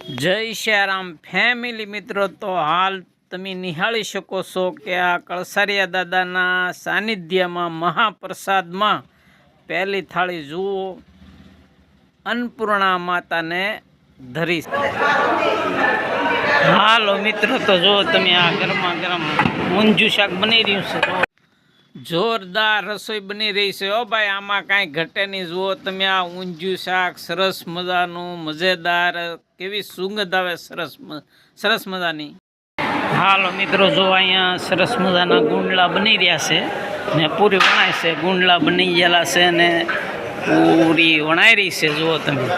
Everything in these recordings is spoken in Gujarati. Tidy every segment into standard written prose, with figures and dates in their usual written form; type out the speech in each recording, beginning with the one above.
જય શ્યારામ ફેમિલી મિત્રો, તો હાલ તમે નિહાળી શકો છો કે આ કળસારિયા દાદાના સાનિધ્યમાં મહાપ્રસાદમાં પહેલી થાળી જુઓ અન્નપૂર્ણા માતાને ધરી. હાલો મિત્રો, તો જુઓ તમે આ ગરમા ગરમ ઊંધિયું શાક બની રહ્યું છે. જોરદાર રસોઈ બની રહી છે. ઓ ભાઈ, આમાં કાંઈ ઘટે નહીં. જુઓ તમે આ ઊંધિયું શાક સરસ મજાનું, મજેદાર, કેવી સુગંધ આવે સરસ મજાની. હાલો મિત્રો, જો અહીંયા સરસ મજાના ગુંડલા બની રહ્યા છે ને પૂરી વણાય છે. ગુંડલા બની ગયેલા છે ને પૂરી વણાઈ રહી છે. જુઓ તમે.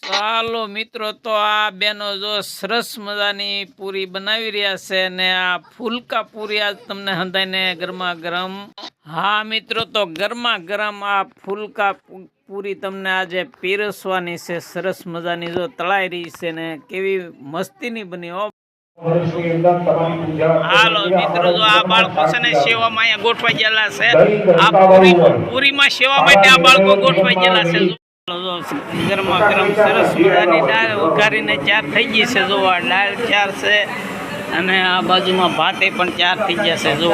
ચાલો મિત્રો, તો આ બેનો જો સરસ મજાની પૂરી બનાવી રહ્યા છે ને આ ફૂલકા પૂરી આજ તમને હંધાઈને ગરમા ગરમ. હા મિત્રો, તો ગરમા ગરમ આ ફૂલકા પૂરી તમને આજે પીરસવાની છે. સરસ મજાની જો તળાઈ રહી છે ને કેવી મસ્તીની બની. હાલો મિત્રો, જો આ બાળકો છે ને સેવામાં અહીંયા ગોઠવાઈ ગયેલા છે. આ પૂરીમાં સેવા માટે આ બાળકો ગોઠવાઈ ગયેલા છે. ગરમા ગરમ સરસ મજાની દાળ ઉઘારીને ચાર થઈ ગઈ છે. જો આ દાળ ચાર છે અને આ બાજુમાં ભાતે પણ ચાર થઈ ગયા છે. જો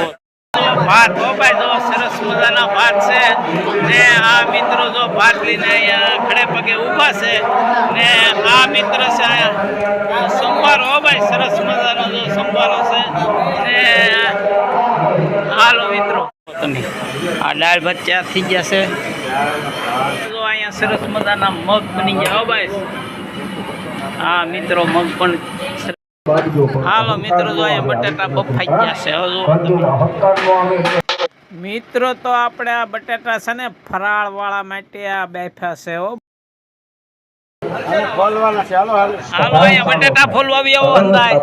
ભાત, હો ભાઈ, જો સરસ મજાના ભાત છે ને આ મિત્રો જો ભાત લઈને અહીંયા ખડે પગે ઊભા છે ને આ મિત્ર છે સંભારો. હો ભાઈ, સરસ મજાનો જો સંભારો છે ને હાલો મિત્રો, તમે આ દાળ ભાત ચાર થઈ ગયા છે. જો અહીંયા સરસ મજાના મગ બની ગયા. હો ભાઈ, હા મિત્રો, મગ પણ. હાલો મિત્રો, જો અહીંયા બટાટા બફાઈ ગયા છે. મિત્રો, તો આપણે આ બટાટા છે ને ફરાળ વાળા માટે આ બેઠા છે. હો હાલો, અહીંયા બટાટા ફોલવાવી આવો અંદાય.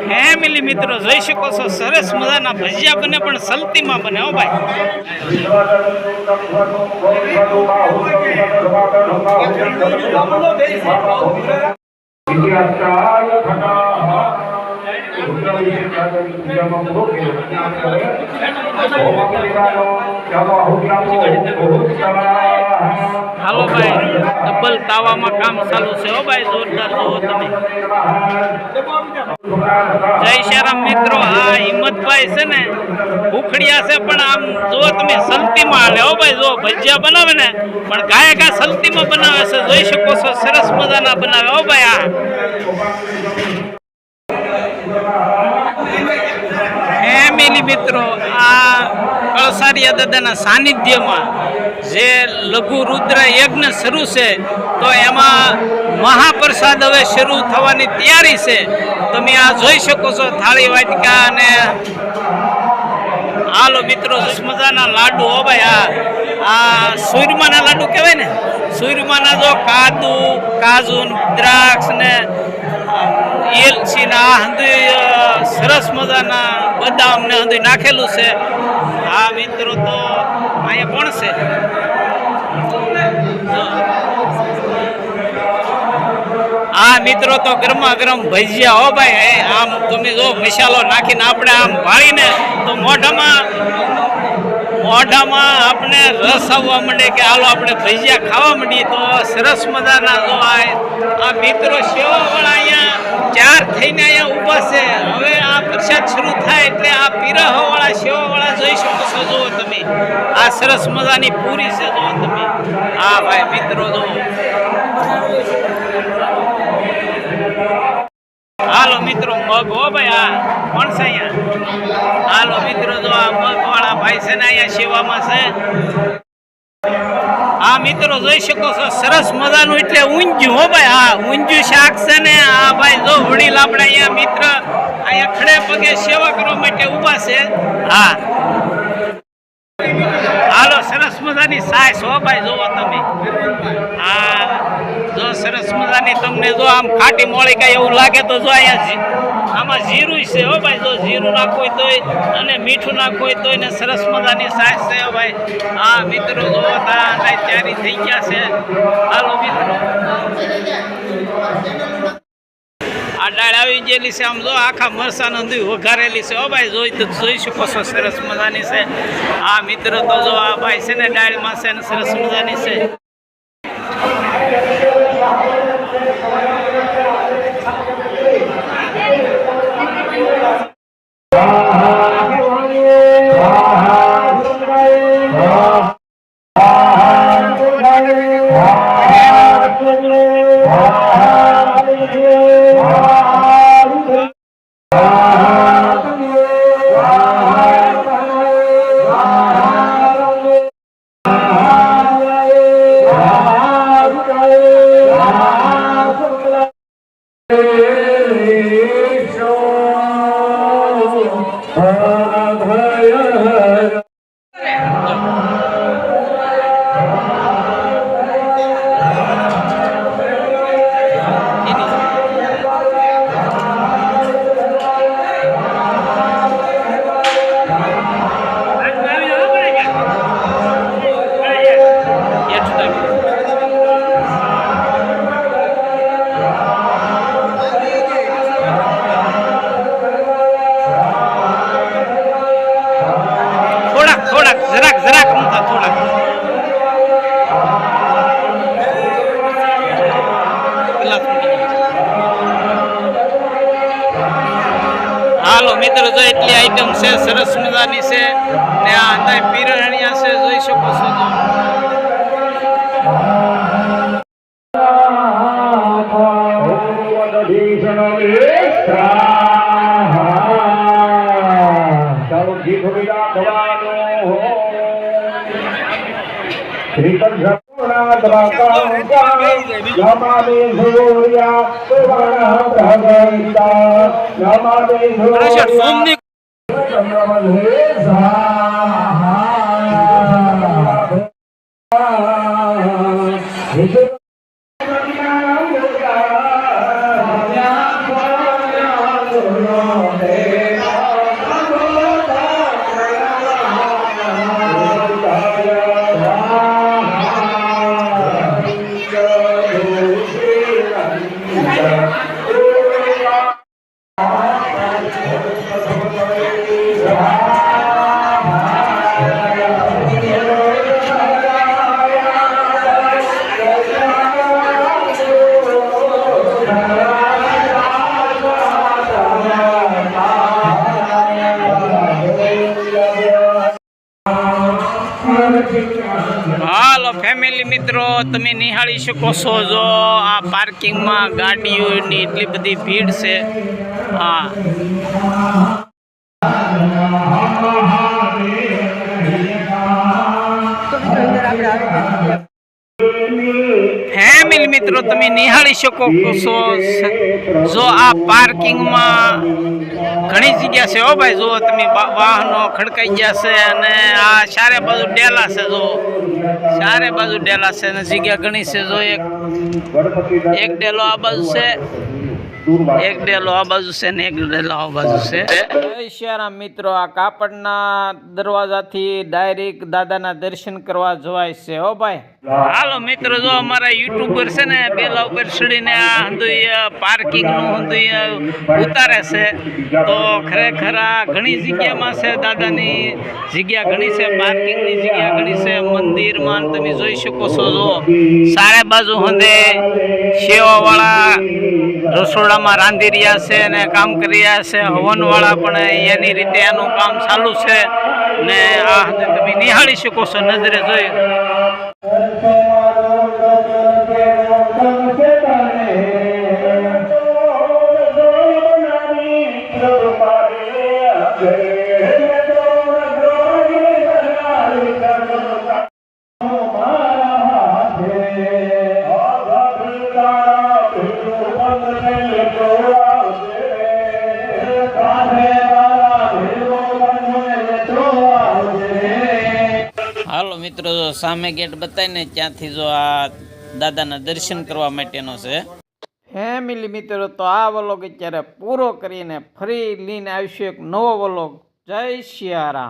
ફેમિલી મિત્રો, જોઈ શકો છો સરસ મજાના ભજીયા બને પણ સલતીમાં બને. હો ભાઈ, હાલો ભાઈ, ડબલ તાવામાં કામ ચાલુ છે. હો ભાઈ, જોરદાર. જુઓ તમે. જય શ્યારામ મિત્રો, આ હિંમતભાઈ છે ને ભૂખડિયા છે પણ આમ જુઓ તમે સલતીમાં હાલે. હો ભાઈ, જો ભજીયા બનાવે ને પણ ગાય ગા સલતીમાં બનાવે છે. જોઈ શકો છો સરસ મજાના બનાવે. હો ભાઈ, આ ફેમિલી મિત્રો, આ કળસારિયા દાદાના સાનિધ્યમાં જે લઘુ રુદ્ર યજ્ઞ શરૂ છે તો એમાં મહાપ્રસાદ હવે શરૂ થવાની તૈયારી છે. તમે આ જોઈ શકો છો થાળી વાટકા અને હાલો મિત્રો, મજાના લાડુ. હો ભાઈ, આ સુરમાના લાડુ કહેવાય ને. સુરમાના જો કાજુ દ્રાક્ષ ને એલચી ના હંધી સરસ મજાના બદામ ને હંધી નાખેલું છે. આ મિત્રો, તો અહીંયા કોણ છે? આ મિત્રો, તો ગરમા ગરમ ભજીયા. હો ભાઈ, આમ તમે જો મસાલો નાખીને આપણે આમ ભાળીને તો મોઢામાં આપણે રસ આવવા માંડે કે હાલો આપણે ભજીયા ખાવા માંડીએ. તો સરસ મજાના જો આ મિત્રો સેવાવાળા અહીંયા ચાર થઈને અહીંયા ઊભા છે. હવે આ પ્રસાદ શરૂ થાય એટલે આ પીરહવાળા સેવાવાળા જોઈ શકો છો. જુઓ તમે, આ સરસ મજાની પૂરી છે. જુઓ તમે. હા ભાઈ મિત્રો, જુઓ. હાલો મિત્રો, મગ. હો ભાઈ, આ કોણ છે અહીંયા? હાલો મિત્રો, જો આ મગ વાળા ભાઈ છે ને અહીંયા સેવામાં છે. આ મિત્રો જોઈ શકો છો સરસ મજાનું એટલે ઊંધિયું. હો ભાઈ, હા ઊંધિયું શાક છે ને આ ભાઈ જો વડીલ આપણે અહીંયા મિત્ર અહીંયા ખડે પગે સેવા કરવા માટે ઊભા છે. હા હાલો, સરસ મજાની સાસ. હો ભાઈ, જોવો તમે. હા જો સરસ મજાની તમને જો આમ ખાટી મોળી કઈ એવું લાગે તો જો અહીંયા આમાં જીરું છે હો ભાઈ, જો જીરું નાખવું હોય તોય અને મીઠું નાખવું હોય તોય ને સરસ મજાની સાસ છે હો ભાઈ. હા મિત્રો જો તૈયારી થઈ ગયા છે. હાલો મિત્રો, આ દાળ આવી ગયેલી છે. આમ જો આખા મરસાનો વઘારેલી છે હો ભાઈ, જોઈ શકો છો, સરસ મજાની છે. હા મિત્રો તો જો આ ભાઈ છે ને દાળમાં છે ને સરસ મજાની છે. જરાક મૂકા થોડાક. હાલો મિત્રો જો એટલી આઈટમ છે, સરસ મજાની છે ને આ અંદર પીરણિયા છે, જોઈ શકો છો. હાલો ફેમિલી મિત્રો, તમે નિહાળી શકો છો જો આ પાર્કિંગમાં ગાડીઓની એટલી બધી ભીડ છે. હા ફેમિલી મિત્રો, તમે નિહાળી શકો છો જો આ પાર્કિંગમાં ઘણી જગ્યા છે હો ભાઈ. જો તમે વાહનો ખડકાઈ ગયા છે અને આ ચારે બાજુ ડેલા છે. જો ચારે બાજુ ડેલા છે અને જગ્યા ઘણી છે. જો એક ડેલો આ બાજુ છે, એક ડેલો આ બાજુ છે ને એક ડેલો આ બાજુ છે. શિયારામ મિત્રો, આ કાપડના દરવાજાથી ડાયરેક્ટ દાદાના દર્શન કરવા જવાય છે હો ભાઈ. હાલો મિત્રો, જો અમારા યુટ્યુબર છે ને બેલા ઉપર ચડીને આ પાર્કિંગ નું ઉતારે છે. તો ખરેખર આ ઘણી જગ્યામાં છે, દાદાની જગ્યા ઘણી છે, પાર્કિંગની જગ્યા ઘણી છે. મંદિરમાં તમે જોઈ શકો છો જો સારે બાજુ હંદે સેવાવાળા રસોડામાં રાંધી રહ્યા છે અને કામ કરી રહ્યા છે. હવનવાળા પણ એની રીતે એનું કામ ચાલુ છે ને આ તમે નિહાળી શકો છો, નજરે જોઈ. હાલો મિત્રો, જો સામે ગેટ બતાવીને ત્યાંથી જો આ દાદાના દર્શન કરવા માટેનો છે. ફેમિલી મિત્રો, તો આ વ્લોગ અત્યારે પૂરો કરીને ફરી લઈને આવીશું એક નવો વ્લોગ. જય સિયારામ.